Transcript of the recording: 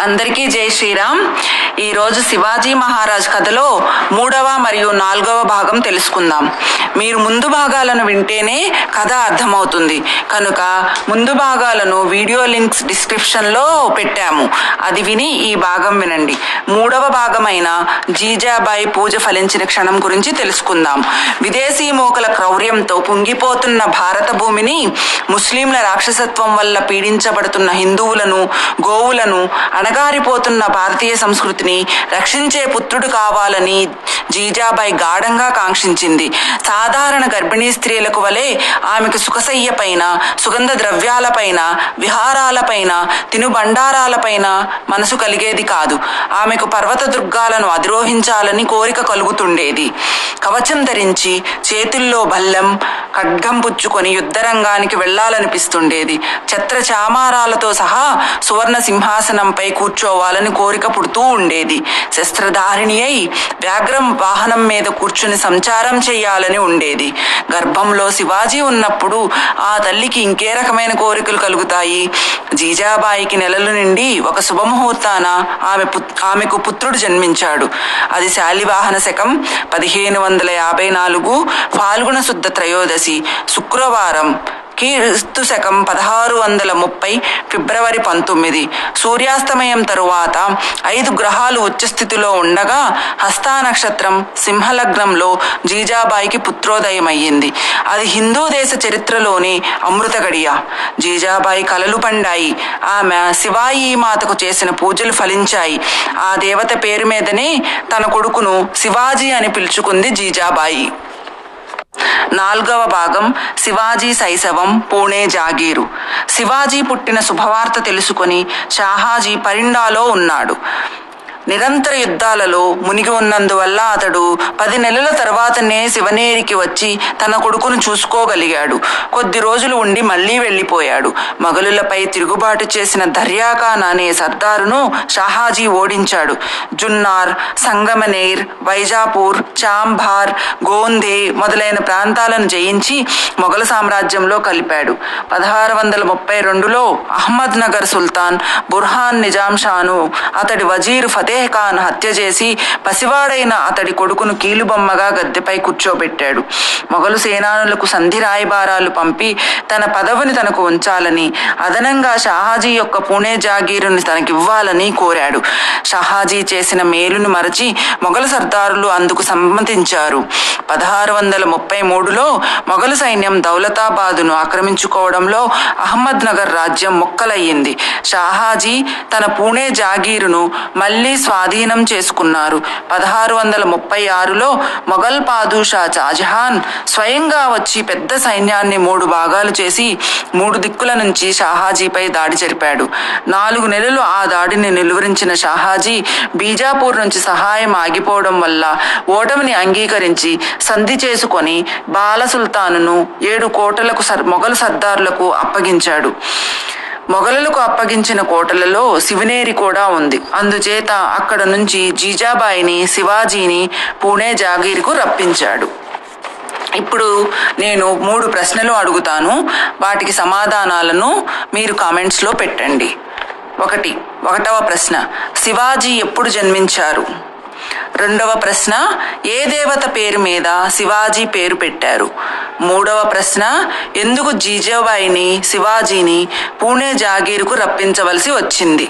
అందరికీ జై శ్రీరామ్. ఈరోజు శివాజీ మహారాజ్ కథలో 3వ మరియు 4వ భాగం తెలుసుకుందాం. మీరు ముందు భాగాలను వింటేనే కథ అర్థమవుతుంది కనుక ముందు భాగాలను వీడియో లింక్స్ డిస్క్రిప్షన్లో పెట్టాము, అది విని ఈ భాగం వినండి. 3వ భాగమైన జీజాబాయి పూజ ఫలించిన క్షణం గురించి తెలుసుకుందాం. విదేశీ మూకల క్రౌర్యంతో పొంగిపోతున్న భారత భూమిని, ముస్లింల రాక్షసత్వం వల్ల పీడించబడుతున్న హిందువులను, గోవులను, అణగారిపోతున్న భారతీయ సంస్కృతిని రక్షించే పుత్రుడు కావాలని జీజాబాయి గాఢంగా కాంక్షించింది. సాధారణ గర్భిణీ స్త్రీలకు వలె ఆమెకు సుఖశయ్యపైన, సుగంధ ద్రవ్యాలపైన, విహారాలపైన, తినుబండారాలపైన మనసు కలిగేది కాదు. ఆమెకు పర్వత దుర్గాలను అధిరోహించాలని కోరిక కలుగుతుండేది. కవచం ధరించి, చేతుల్లో బల్లెం, ఖడ్గం పుచ్చుకొని యుద్ధరంగానికి వెళ్లాలనిపిస్తుండేది. ఛత్ర చామారాలతో సహా సువర్ణ సింహాసనంపై కూర్చోవాలని కోరిక పుడుతూ ఉండేది. శస్త్రధారిణి అయి వ్యాఘ్రం వాహనం మీద కూర్చుని సంచారం చేయాలని ఉండేది. గర్భంలో శివాజీ ఉన్నప్పుడు ఆ తల్లికి ఇంకే రకమైన కోరికలు కలుగుతాయి. జీజాబాయికి నెలలు నిండి ఒక శుభముహూర్తాన ఆమెకు పుత్రుడు జన్మించాడు. అది శాలివాహన శకం 1554 ఫాల్గుణ శుద్ధ త్రయోదశి శుక్రవారం, క్రీస్తు శకం 1630 ఫిబ్రవరి 19. సూర్యాస్తమయం తరువాత 5 గ్రహాలు ఉచ్చస్థితిలో ఉండగా హస్తా నక్షత్రం సింహలగ్నంలో జీజాబాయికి పుత్రోదయమయ్యింది. అది హిందూ దేశ చరిత్రలోని అమృత గడియ. జీజాబాయి కలలు పండాయి. ఆమె శివాయి మాతకు చేసిన పూజలు ఫలించాయి. ఆ దేవత పేరు మీదనే తన కొడుకును శివాజీ అని పిలుచుకుంది జీజాబాయి. 4వ భాగం శివాజీ శైశవం, పూణే జాగీరు. శివాజీ పుట్టిన శుభవార్త తెలుసుకొని షాహాజీ పరిండాలో ఉన్నాడు. నిరంతర యుద్ధాలలో మునిగి ఉన్నందువల్ల అతడు 10 నెలల తర్వాతనే శివనేరికి వచ్చి తన కొడుకును చూసుకోగలిగాడు. కొద్ది రోజులు ఉండి మళ్లీ వెళ్లిపోయాడు. మొఘలులపై తిరుగుబాటు చేసిన దర్యాఖాన్ అనే సర్దారును షాహాజీ ఓడించాడు. జున్నార్, సంగమనేర్, వైజాపూర్, చాంబార్, గోందే మొదలైన ప్రాంతాలను జయించి మొఘల సామ్రాజ్యంలో కలిపాడు. 1632లో అహ్మద్ నగర్ సుల్తాన్ బుర్హాన్ నిజాం షాను అతడి వజీరు ఫతే ఖాన్ హత్య చేసి పసివాడైన అతడి కొడుకును కీలుబొమ్మగా గద్దెపై కూర్చోబెట్టాడు. మొఘలు సేనానులకు సంధి రాయబారాలు పంపి తన పదవిని తనకు ఉంచాలని, అదనంగా షాహాజీ యొక్క పూణే జాగీరుని తనకివ్వాలని కోరాడు. షాహాజీ చేసిన మేలును మరచి మొఘలు సర్దారులు అందుకు సమ్మతించారు. 1633లో మొఘలు సైన్యం దౌలతాబాదును ఆక్రమించుకోవడంలో అహ్మద్ నగర్ రాజ్యం మొక్కలయ్యింది. షాహాజీ తన పూణే జాగీరును మళ్లీ స్వాధీనం చేసుకున్నారు. 1636లో మొఘల్ పాదుషా షాజహాన్ స్వయంగా వచ్చి పెద్ద సైన్యాన్ని 3 భాగాలు చేసి 3 దిక్కుల నుంచి షాహాజీపై దాడి జరిపాడు. 4 నెలలు ఆ దాడిని నిలువరించిన షాహాజీ బీజాపూర్ నుంచి సహాయం ఆగిపోవడం వల్ల ఓటమిని అంగీకరించి సంధి చేసుకొని బాల సుల్తానును 7 కోటలకు మొఘలు సర్దారులకు అప్పగించాడు. మొఘలులకు అప్పగించిన కోటలలో శివనేరి కూడా ఉంది. అందుచేత అక్కడ నుంచి జీజాబాయిని, శివాజీని పూణే జాగీరుకు రప్పించాడు. ఇప్పుడు నేను 3 ప్రశ్నలు అడుగుతాను. వాటికి సమాధానాలను మీరు కామెంట్స్లో పెట్టండి. 1వ ప్రశ్న, శివాజీ ఎప్పుడు జన్మించారు? 2వ ప్రశ్న, ఏ దేవత పేరు మీద శివాజీ పేరు పెట్టారు? 3వ ప్రశ్న, ఎందుకు జీజాబాయిని, శివాజీని పూణే జాగీరుకు రప్పించవలసి వచ్చింది?